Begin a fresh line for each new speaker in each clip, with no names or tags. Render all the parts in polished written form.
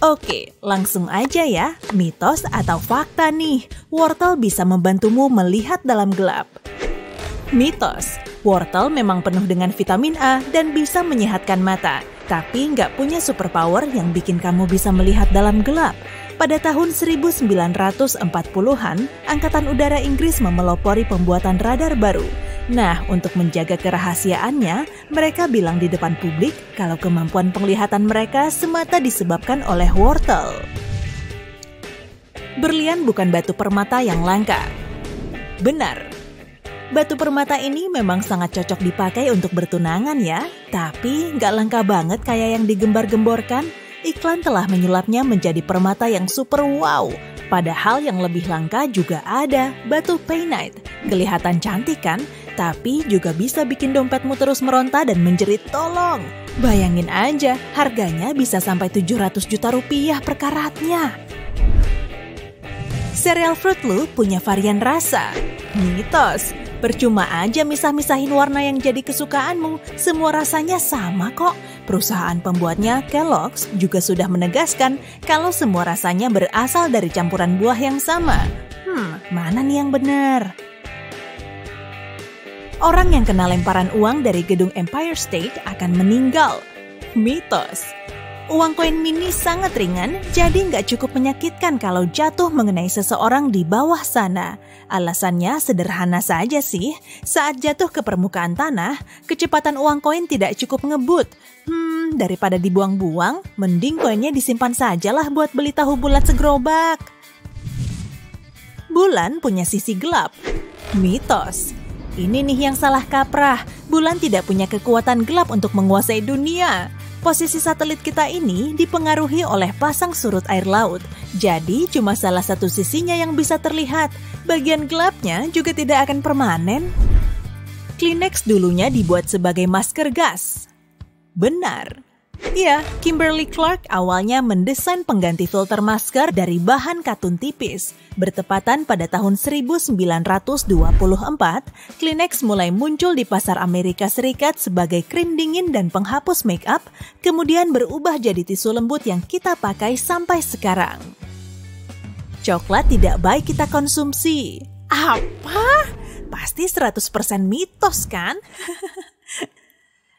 Oke, langsung aja ya. Mitos atau fakta nih, wortel bisa membantumu melihat dalam gelap. Mitos, wortel memang penuh dengan vitamin A dan bisa menyehatkan mata, tapi nggak punya superpower yang bikin kamu bisa melihat dalam gelap. Pada tahun 1940-an, Angkatan Udara Inggris memelopori pembuatan radar baru. Nah, untuk menjaga kerahasiaannya, mereka bilang di depan publik kalau kemampuan penglihatan mereka semata disebabkan oleh wortel. Berlian bukan batu permata yang langka. Benar. Batu permata ini memang sangat cocok dipakai untuk bertunangan ya, tapi nggak langka banget kayak yang digembar-gemborkan. Iklan telah menyulapnya menjadi permata yang super wow. Padahal yang lebih langka juga ada, batu painite. Kelihatan cantik kan? Tapi juga bisa bikin dompetmu terus meronta dan menjerit tolong. Bayangin aja, harganya bisa sampai 700 juta rupiah per karatnya. Cereal Fruit Loop punya varian rasa. Mitos. Percuma aja misah-misahin warna yang jadi kesukaanmu, semua rasanya sama kok. Perusahaan pembuatnya, Kellogg's, juga sudah menegaskan kalau semua rasanya berasal dari campuran buah yang sama. Mana nih yang benar? Orang yang kena lemparan uang dari gedung Empire State akan meninggal. Mitos. Uang koin mini sangat ringan, jadi nggak cukup menyakitkan kalau jatuh mengenai seseorang di bawah sana. Alasannya sederhana saja sih, saat jatuh ke permukaan tanah, kecepatan uang koin tidak cukup ngebut. Daripada dibuang-buang, mending koinnya disimpan sajalah buat beli tahu bulat segerobak. Bulan punya sisi gelap. Mitos. Ini nih yang salah kaprah, bulan tidak punya kekuatan gelap untuk menguasai dunia. Posisi satelit kita ini dipengaruhi oleh pasang surut air laut, jadi cuma salah satu sisinya yang bisa terlihat. Bagian gelapnya juga tidak akan permanen. Kleenex dulunya dibuat sebagai masker gas. Benar. Ya, Kimberly Clark awalnya mendesain pengganti filter masker dari bahan katun tipis. Bertepatan pada tahun 1924, Kleenex mulai muncul di pasar Amerika Serikat sebagai krim dingin dan penghapus make up, kemudian berubah jadi tisu lembut yang kita pakai sampai sekarang. Coklat tidak baik kita konsumsi. Apa? Pasti 100% mitos kan?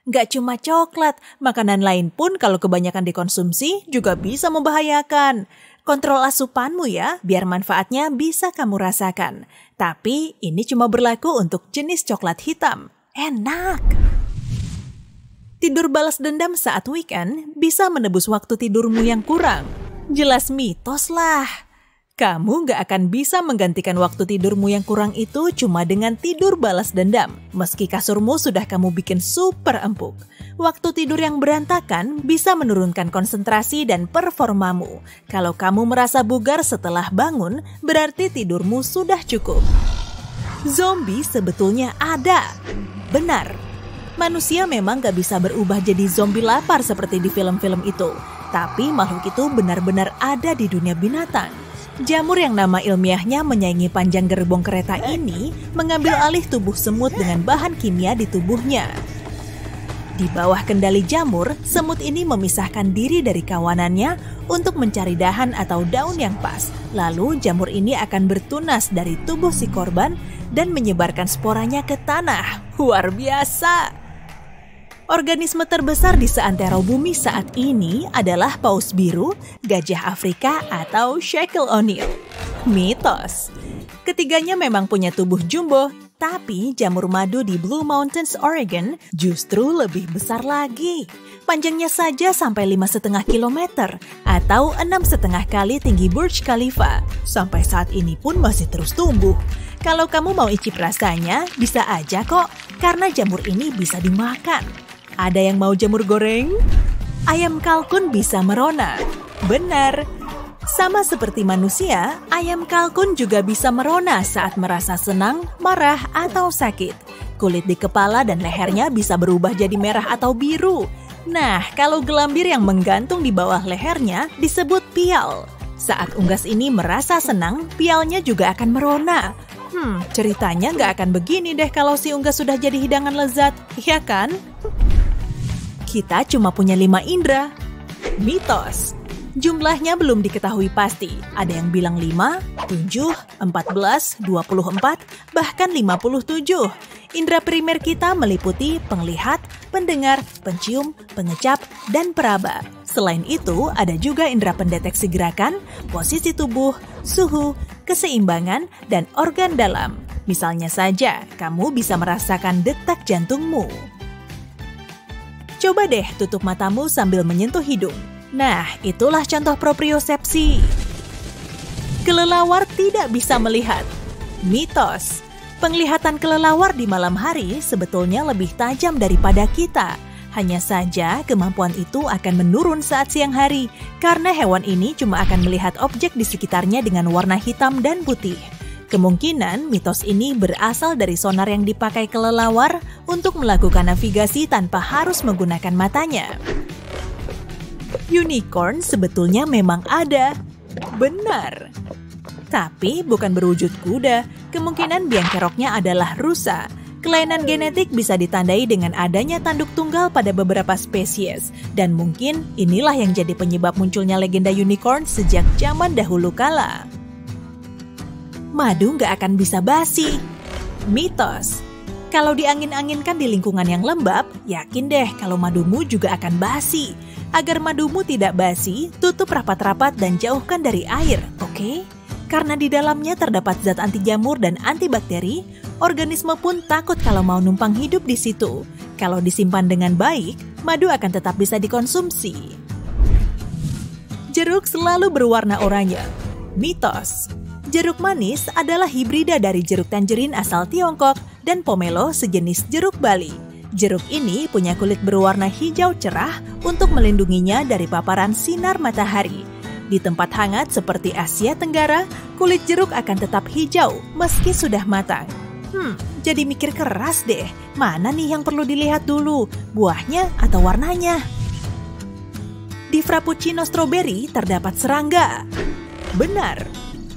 Gak cuma coklat, makanan lain pun kalau kebanyakan dikonsumsi juga bisa membahayakan. Kontrol asupanmu ya, biar manfaatnya bisa kamu rasakan. Tapi ini cuma berlaku untuk jenis coklat hitam. Enak! Tidur balas dendam saat weekend bisa menebus waktu tidurmu yang kurang. Jelas mitos lah. Kamu gak akan bisa menggantikan waktu tidurmu yang kurang itu cuma dengan tidur balas dendam. Meski kasurmu sudah kamu bikin super empuk. Waktu tidur yang berantakan bisa menurunkan konsentrasi dan performamu. Kalau kamu merasa bugar setelah bangun, berarti tidurmu sudah cukup. Zombie sebetulnya ada. Benar. Manusia memang gak bisa berubah jadi zombie lapar seperti di film-film itu. Tapi makhluk itu benar-benar ada di dunia binatang. Jamur yang nama ilmiahnya menyaingi panjang gerbong kereta ini mengambil alih tubuh semut dengan bahan kimia di tubuhnya. Di bawah kendali jamur, semut ini memisahkan diri dari kawanannya untuk mencari dahan atau daun yang pas. Lalu jamur ini akan bertunas dari tubuh si korban dan menyebarkan sporanya ke tanah. Luar biasa! Organisme terbesar di seantero bumi saat ini adalah paus biru, gajah Afrika, atau Shaquille O'Neal. Mitos. Ketiganya memang punya tubuh jumbo, tapi jamur madu di Blue Mountains, Oregon justru lebih besar lagi. Panjangnya saja sampai 5,5 km atau 6,5 kali tinggi Burj Khalifa. Sampai saat ini pun masih terus tumbuh. Kalau kamu mau icip rasanya, bisa aja kok, karena jamur ini bisa dimakan. Ada yang mau jamur goreng? Ayam kalkun bisa merona. Benar. Sama seperti manusia, ayam kalkun juga bisa merona saat merasa senang, marah, atau sakit. Kulit di kepala dan lehernya bisa berubah jadi merah atau biru. Nah, kalau gelambir yang menggantung di bawah lehernya disebut pial. Saat unggas ini merasa senang, pialnya juga akan merona. Ceritanya nggak akan begini deh kalau si unggas sudah jadi hidangan lezat, iya kan? Kita cuma punya 5 indera. Mitos. Jumlahnya belum diketahui pasti. Ada yang bilang 5, 7, 14, 24, bahkan 57. Indra primer kita meliputi penglihat, pendengar, pencium, pengecap, dan peraba. Selain itu, ada juga indera pendeteksi gerakan, posisi tubuh, suhu, keseimbangan, dan organ dalam. Misalnya saja, kamu bisa merasakan detak jantungmu. Coba deh tutup matamu sambil menyentuh hidung. Nah, itulah contoh propriosepsi. Kelelawar tidak bisa melihat. Mitos. Penglihatan kelelawar di malam hari sebetulnya lebih tajam daripada kita. Hanya saja kemampuan itu akan menurun saat siang hari, karena hewan ini cuma akan melihat objek di sekitarnya dengan warna hitam dan putih. Kemungkinan mitos ini berasal dari sonar yang dipakai kelelawar untuk melakukan navigasi tanpa harus menggunakan matanya. Unicorn sebetulnya memang ada. Benar. Tapi bukan berwujud kuda, kemungkinan biang keroknya adalah rusa. Kelainan genetik bisa ditandai dengan adanya tanduk tunggal pada beberapa spesies. Dan mungkin inilah yang jadi penyebab munculnya legenda unicorn sejak zaman dahulu kala. Madu nggak akan bisa basi. Mitos. Kalau diangin-anginkan di lingkungan yang lembab, yakin deh kalau madumu juga akan basi. Agar madumu tidak basi, tutup rapat-rapat dan jauhkan dari air, oke? Karena di dalamnya terdapat zat anti jamur dan antibakteri, organisme pun takut kalau mau numpang hidup di situ. Kalau disimpan dengan baik, madu akan tetap bisa dikonsumsi. Jeruk selalu berwarna oranye. Mitos. Jeruk manis adalah hibrida dari jeruk tanjerin asal Tiongkok dan pomelo sejenis jeruk Bali. Jeruk ini punya kulit berwarna hijau cerah untuk melindunginya dari paparan sinar matahari. Di tempat hangat seperti Asia Tenggara, kulit jeruk akan tetap hijau meski sudah matang. Jadi mikir keras deh, mana nih yang perlu dilihat dulu, buahnya atau warnanya? Di frappuccino stroberi terdapat serangga. Benar,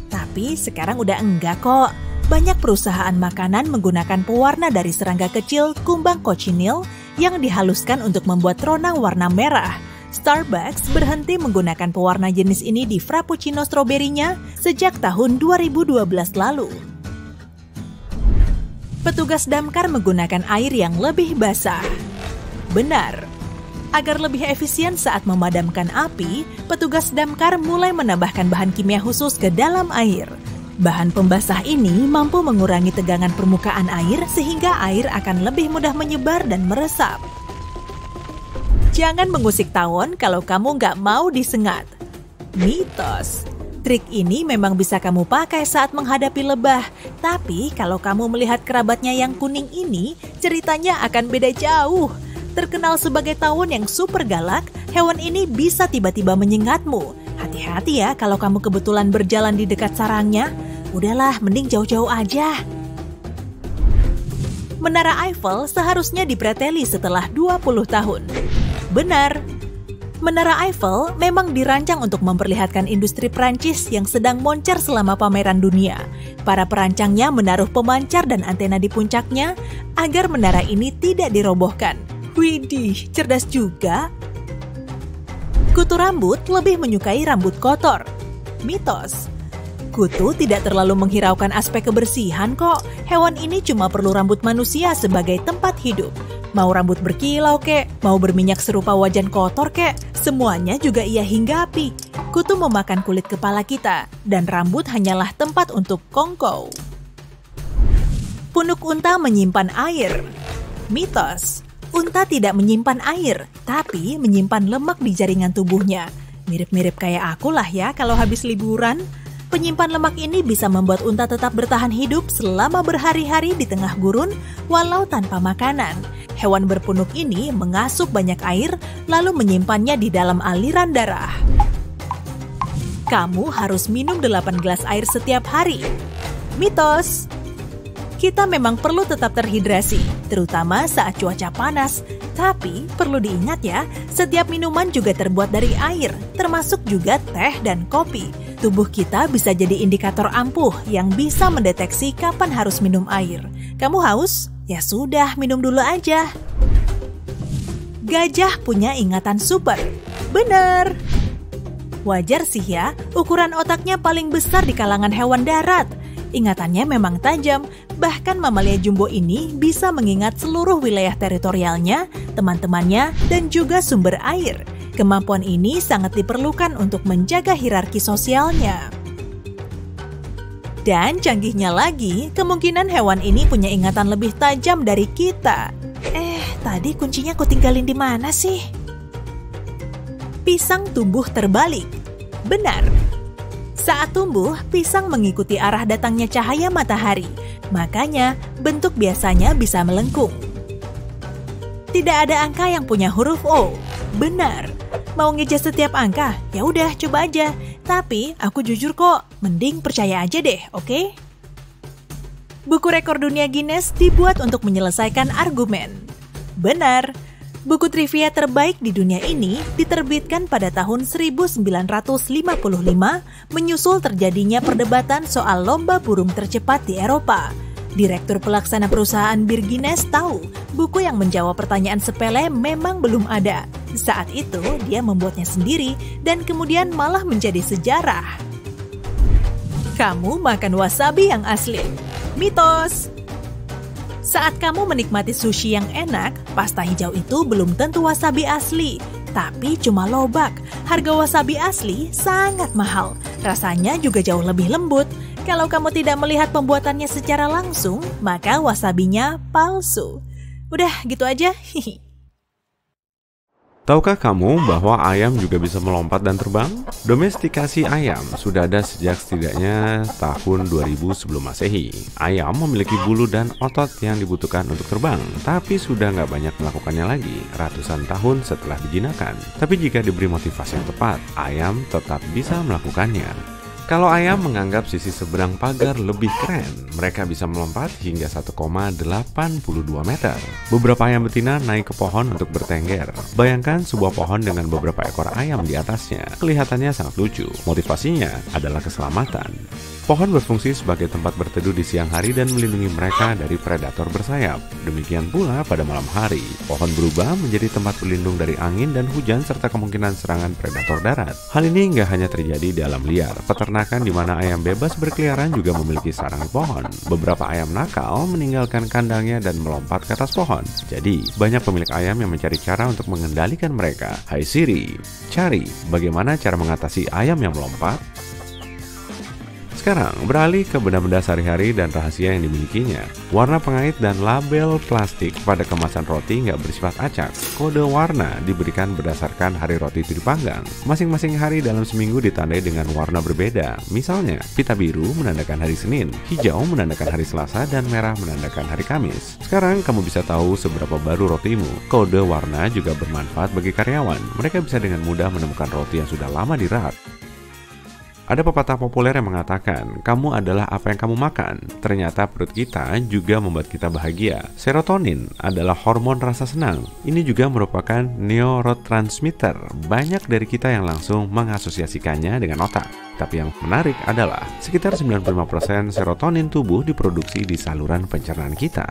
tapi sekarang udah enggak kok. Banyak perusahaan makanan menggunakan pewarna dari serangga kecil kumbang cochineal yang dihaluskan untuk membuat rona warna merah. Starbucks berhenti menggunakan pewarna jenis ini di frappuccino stroberinya sejak tahun 2012 lalu. Petugas damkar menggunakan air yang lebih basah. Benar. Agar lebih efisien saat memadamkan api, petugas damkar mulai menambahkan bahan kimia khusus ke dalam air. Bahan pembasah ini mampu mengurangi tegangan permukaan air sehingga air akan lebih mudah menyebar dan meresap. Jangan mengusik tawon kalau kamu nggak mau disengat. Mitos. Trik ini memang bisa kamu pakai saat menghadapi lebah. Tapi kalau kamu melihat kerabatnya yang kuning ini, ceritanya akan beda jauh. Terkenal sebagai tawon yang super galak, hewan ini bisa tiba-tiba menyengatmu. Hati-hati ya kalau kamu kebetulan berjalan di dekat sarangnya. Udahlah, mending jauh-jauh aja. Menara Eiffel seharusnya dipreteli setelah 20 tahun. Benar. Menara Eiffel memang dirancang untuk memperlihatkan industri Prancis yang sedang moncer selama pameran dunia. Para perancangnya menaruh pemancar dan antena di puncaknya agar menara ini tidak dirobohkan. Widih, cerdas juga. Kutu rambut lebih menyukai rambut kotor. Mitos. Kutu tidak terlalu menghiraukan aspek kebersihan kok. Hewan ini cuma perlu rambut manusia sebagai tempat hidup. Mau rambut berkilau kek, mau berminyak serupa wajan kotor kek, semuanya juga ia hinggapi. Kutu memakan kulit kepala kita, dan rambut hanyalah tempat untuk kongkow. Punuk unta menyimpan air. Mitos. Unta tidak menyimpan air, tapi menyimpan lemak di jaringan tubuhnya. Mirip-mirip kayak aku lah ya kalau habis liburan. Penyimpan lemak ini bisa membuat unta tetap bertahan hidup selama berhari-hari di tengah gurun walau tanpa makanan. Hewan berpunuk ini mengasup banyak air lalu menyimpannya di dalam aliran darah. Kamu harus minum 8 gelas air setiap hari. Mitos. Kita memang perlu tetap terhidrasi, terutama saat cuaca panas. Tapi perlu diingat ya, setiap minuman juga terbuat dari air, termasuk juga teh dan kopi. Tubuh kita bisa jadi indikator ampuh yang bisa mendeteksi kapan harus minum air. Kamu haus? Ya sudah, minum dulu aja. Gajah punya ingatan super. Benar. Wajar sih ya, ukuran otaknya paling besar di kalangan hewan darat. Ingatannya memang tajam, bahkan mamalia jumbo ini bisa mengingat seluruh wilayah teritorialnya, teman-temannya, dan juga sumber air. Kemampuan ini sangat diperlukan untuk menjaga hierarki sosialnya. Dan canggihnya lagi, kemungkinan hewan ini punya ingatan lebih tajam dari kita. Tadi kuncinya aku tinggalin di mana sih? Pisang tumbuh terbalik. Benar. Saat tumbuh, pisang mengikuti arah datangnya cahaya matahari. Makanya, bentuk biasanya bisa melengkung. Tidak ada angka yang punya huruf O. Benar. Mau ngejas setiap angka? Ya udah, coba aja. Tapi, aku jujur kok, mending percaya aja deh, oke? Buku rekor dunia Guinness dibuat untuk menyelesaikan argumen. Benar. Buku trivia terbaik di dunia ini diterbitkan pada tahun 1955 menyusul terjadinya perdebatan soal lomba burung tercepat di Eropa. Direktur pelaksana perusahaan bir Guinness tahu buku yang menjawab pertanyaan sepele memang belum ada. Saat itu dia membuatnya sendiri dan kemudian malah menjadi sejarah. Kamu makan wasabi yang asli. Mitos. Saat kamu menikmati sushi yang enak, pasta hijau itu belum tentu wasabi asli, tapi cuma lobak. Harga wasabi asli sangat mahal, rasanya juga jauh lebih lembut. Kalau kamu tidak melihat pembuatannya secara langsung, maka wasabinya palsu. Udah gitu aja.
Tahukah kamu bahwa ayam juga bisa melompat dan terbang? Domestikasi ayam sudah ada sejak setidaknya tahun 2000 sebelum Masehi. Ayam memiliki bulu dan otot yang dibutuhkan untuk terbang, tapi sudah nggak banyak melakukannya lagi ratusan tahun setelah dijinakkan. Tapi jika diberi motivasi yang tepat, ayam tetap bisa melakukannya. Kalau ayam menganggap sisi seberang pagar lebih keren, mereka bisa melompat hingga 1,82 meter. Beberapa ayam betina naik ke pohon untuk bertengger. Bayangkan sebuah pohon dengan beberapa ekor ayam di atasnya. Kelihatannya sangat lucu. Motivasinya adalah keselamatan. Pohon berfungsi sebagai tempat berteduh di siang hari dan melindungi mereka dari predator bersayap. Demikian pula pada malam hari. Pohon berubah menjadi tempat berlindung dari angin dan hujan serta kemungkinan serangan predator darat. Hal ini nggak hanya terjadi di alam liar. Peternakan di mana ayam bebas berkeliaran juga memiliki sarang di pohon. Beberapa ayam nakal meninggalkan kandangnya dan melompat ke atas pohon. Jadi, banyak pemilik ayam yang mencari cara untuk mengendalikan mereka. Hai Siri, cari bagaimana cara mengatasi ayam yang melompat. Sekarang, beralih ke benda-benda sehari-hari dan rahasia yang dimilikinya. Warna pengait dan label plastik pada kemasan roti nggak bersifat acak. Kode warna diberikan berdasarkan hari roti itu dipanggang. Masing-masing hari dalam seminggu ditandai dengan warna berbeda. Misalnya, pita biru menandakan hari Senin, hijau menandakan hari Selasa, dan merah menandakan hari Kamis. Sekarang, kamu bisa tahu seberapa baru rotimu. Kode warna juga bermanfaat bagi karyawan. Mereka bisa dengan mudah menemukan roti yang sudah lama di rak. Ada pepatah populer yang mengatakan, kamu adalah apa yang kamu makan. Ternyata perut kita juga membuat kita bahagia. Serotonin adalah hormon rasa senang. Ini juga merupakan neurotransmitter. Banyak dari kita yang langsung mengasosiasikannya dengan otak. Tapi yang menarik adalah, sekitar 95% serotonin tubuh diproduksi di saluran pencernaan kita.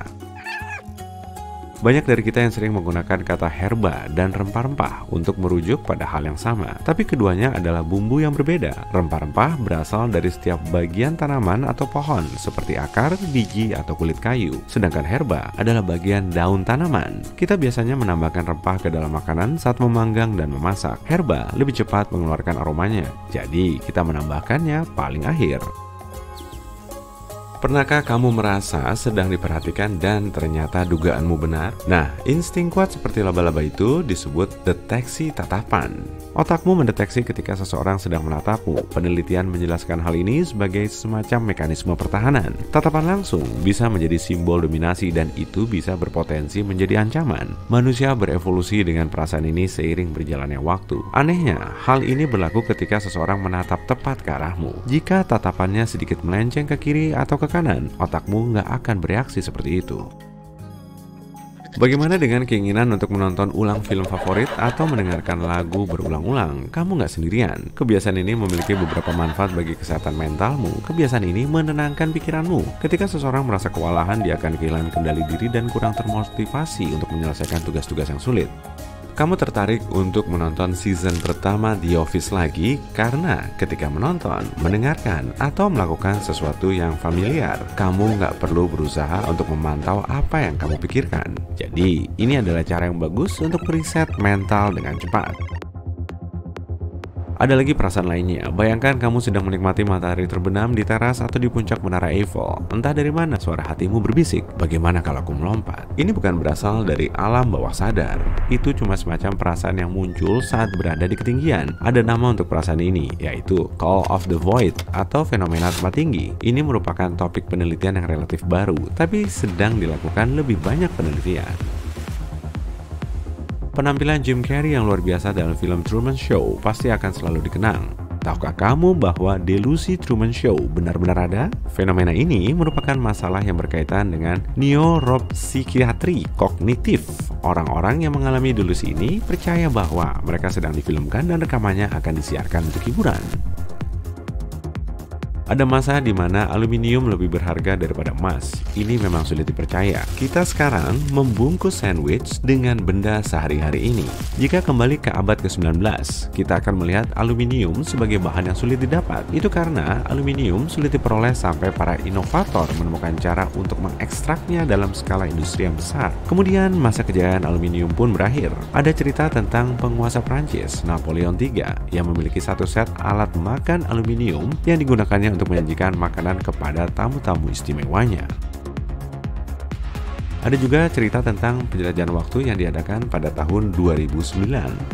Banyak dari kita yang sering menggunakan kata herba dan rempah-rempah untuk merujuk pada hal yang sama. Tapi keduanya adalah bumbu yang berbeda. Rempah-rempah berasal dari setiap bagian tanaman atau pohon, seperti akar, biji, atau kulit kayu. Sedangkan herba adalah bagian daun tanaman. Kita biasanya menambahkan rempah ke dalam makanan saat memanggang dan memasak. Herba lebih cepat mengeluarkan aromanya, jadi kita menambahkannya paling akhir. Pernahkah kamu merasa sedang diperhatikan dan ternyata dugaanmu benar? Nah, insting kuat seperti laba-laba itu disebut deteksi tatapan. Otakmu mendeteksi ketika seseorang sedang menatapmu. Penelitian menjelaskan hal ini sebagai semacam mekanisme pertahanan. Tatapan langsung bisa menjadi simbol dominasi dan itu bisa berpotensi menjadi ancaman. Manusia berevolusi dengan perasaan ini seiring berjalannya waktu. Anehnya, hal ini berlaku ketika seseorang menatap tepat ke arahmu. Jika tatapannya sedikit melenceng ke kiri atau ke kanan, otakmu nggak akan bereaksi seperti itu. Bagaimana dengan keinginan untuk menonton ulang film favorit atau mendengarkan lagu berulang-ulang? Kamu nggak sendirian. Kebiasaan ini memiliki beberapa manfaat bagi kesehatan mentalmu. Kebiasaan ini menenangkan pikiranmu. Ketika seseorang merasa kewalahan, dia akan kehilangan kendali diri dan kurang termotivasi untuk menyelesaikan tugas-tugas yang sulit. Kamu tertarik untuk menonton season pertama The Office lagi karena ketika menonton, mendengarkan, atau melakukan sesuatu yang familiar, kamu nggak perlu berusaha untuk memantau apa yang kamu pikirkan. Jadi, ini adalah cara yang bagus untuk reset mental dengan cepat. Ada lagi perasaan lainnya, bayangkan kamu sedang menikmati matahari terbenam di teras atau di puncak menara Eiffel. Entah dari mana suara hatimu berbisik, bagaimana kalau aku melompat? Ini bukan berasal dari alam bawah sadar. Itu cuma semacam perasaan yang muncul saat berada di ketinggian. Ada nama untuk perasaan ini, yaitu Call of the Void atau fenomena tempat tinggi. Ini merupakan topik penelitian yang relatif baru, tapi sedang dilakukan lebih banyak penelitian. Penampilan Jim Carrey yang luar biasa dalam film Truman Show pasti akan selalu dikenang. Tahukah kamu bahwa delusi Truman Show benar-benar ada? Fenomena ini merupakan masalah yang berkaitan dengan neuropsikiatri kognitif. Orang-orang yang mengalami delusi ini percaya bahwa mereka sedang difilmkan dan rekamannya akan disiarkan untuk hiburan. Ada masa di mana aluminium lebih berharga daripada emas. Ini memang sulit dipercaya. Kita sekarang membungkus sandwich dengan benda sehari-hari ini. Jika kembali ke abad ke-19, kita akan melihat aluminium sebagai bahan yang sulit didapat. Itu karena aluminium sulit diperoleh sampai para inovator menemukan cara untuk mengekstraknya dalam skala industri yang besar. Kemudian masa kejayaan aluminium pun berakhir. Ada cerita tentang penguasa Prancis, Napoleon III, yang memiliki satu set alat makan aluminium yang digunakannya untuk menyajikan makanan kepada tamu-tamu istimewanya. Ada juga cerita tentang penjelajahan waktu yang diadakan pada tahun 2009.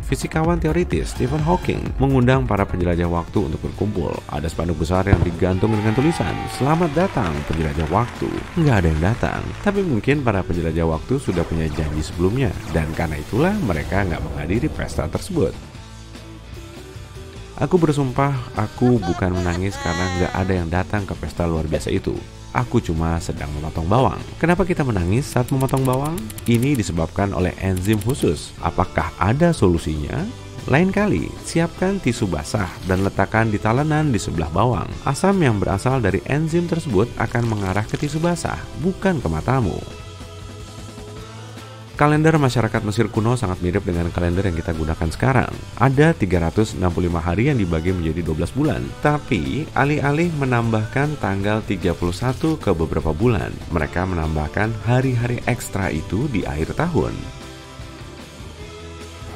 Fisikawan teoritis Stephen Hawking mengundang para penjelajah waktu untuk berkumpul. Ada spanduk besar yang digantung dengan tulisan, "Selamat datang penjelajah waktu." Nggak ada yang datang, tapi mungkin para penjelajah waktu sudah punya janji sebelumnya, dan karena itulah mereka nggak menghadiri pesta tersebut. Aku bersumpah, aku bukan menangis karena nggak ada yang datang ke pesta luar biasa itu. Aku cuma sedang memotong bawang. Kenapa kita menangis saat memotong bawang? Ini disebabkan oleh enzim khusus. Apakah ada solusinya? Lain kali, siapkan tisu basah dan letakkan di talenan di sebelah bawang. Asam yang berasal dari enzim tersebut akan mengarah ke tisu basah, bukan ke matamu. Kalender masyarakat Mesir kuno sangat mirip dengan kalender yang kita gunakan sekarang. Ada 365 hari yang dibagi menjadi 12 bulan. Tapi, alih-alih menambahkan tanggal 31 ke beberapa bulan, mereka menambahkan hari-hari ekstra itu di akhir tahun.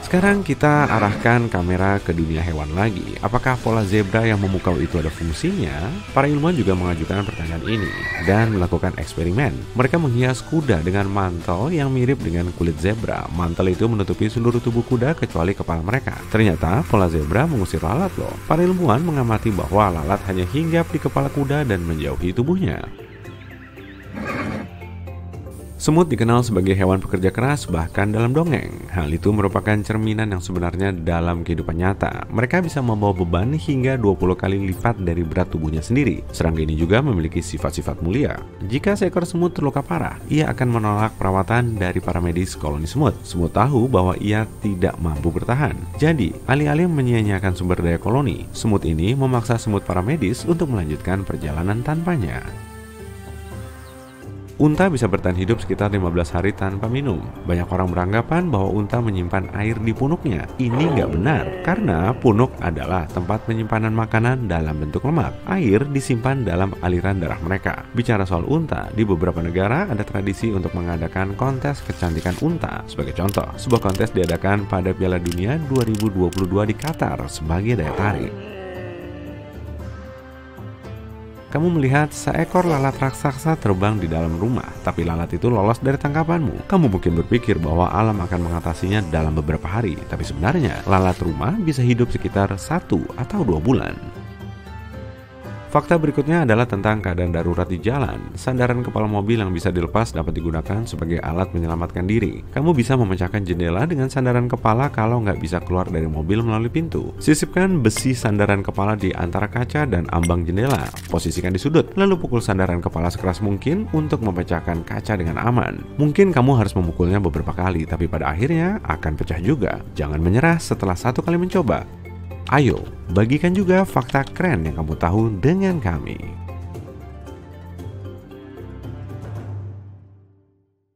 Sekarang kita arahkan kamera ke dunia hewan lagi. Apakah pola zebra yang memukau itu ada fungsinya? Para ilmuwan juga mengajukan pertanyaan ini dan melakukan eksperimen. Mereka menghias kuda dengan mantel yang mirip dengan kulit zebra. Mantel itu menutupi seluruh tubuh kuda kecuali kepala mereka. Ternyata pola zebra mengusir lalat loh. Para ilmuwan mengamati bahwa lalat hanya hinggap di kepala kuda dan menjauhi tubuhnya. Semut dikenal sebagai hewan pekerja keras bahkan dalam dongeng. Hal itu merupakan cerminan yang sebenarnya dalam kehidupan nyata. Mereka bisa membawa beban hingga 20 kali lipat dari berat tubuhnya sendiri. Serangga ini juga memiliki sifat-sifat mulia. Jika seekor semut terluka parah, ia akan menolak perawatan dari para medis koloni semut. Semut tahu bahwa ia tidak mampu bertahan. Jadi, alih-alih menyia-nyiakan sumber daya koloni, semut ini memaksa semut para medis untuk melanjutkan perjalanan tanpanya. Unta bisa bertahan hidup sekitar 15 hari tanpa minum. Banyak orang beranggapan bahwa unta menyimpan air di punuknya. Ini nggak benar, karena punuk adalah tempat penyimpanan makanan dalam bentuk lemak. Air disimpan dalam aliran darah mereka. Bicara soal unta, di beberapa negara ada tradisi untuk mengadakan kontes kecantikan unta. Sebagai contoh, sebuah kontes diadakan pada Piala Dunia 2022 di Qatar sebagai daya tarik. Kamu melihat seekor lalat raksasa terbang di dalam rumah, tapi lalat itu lolos dari tangkapanmu. Kamu mungkin berpikir bahwa alam akan mengatasinya dalam beberapa hari, tapi sebenarnya lalat rumah bisa hidup sekitar 1 atau 2 bulan. Fakta berikutnya adalah tentang keadaan darurat di jalan. Sandaran kepala mobil yang bisa dilepas dapat digunakan sebagai alat menyelamatkan diri. Kamu bisa memecahkan jendela dengan sandaran kepala kalau nggak bisa keluar dari mobil melalui pintu. Sisipkan besi sandaran kepala di antara kaca dan ambang jendela. Posisikan di sudut, lalu pukul sandaran kepala sekeras mungkin untuk memecahkan kaca dengan aman. Mungkin kamu harus memukulnya beberapa kali, tapi pada akhirnya akan pecah juga. Jangan menyerah setelah 1 kali mencoba. Ayo, bagikan juga fakta keren yang kamu tahu dengan kami.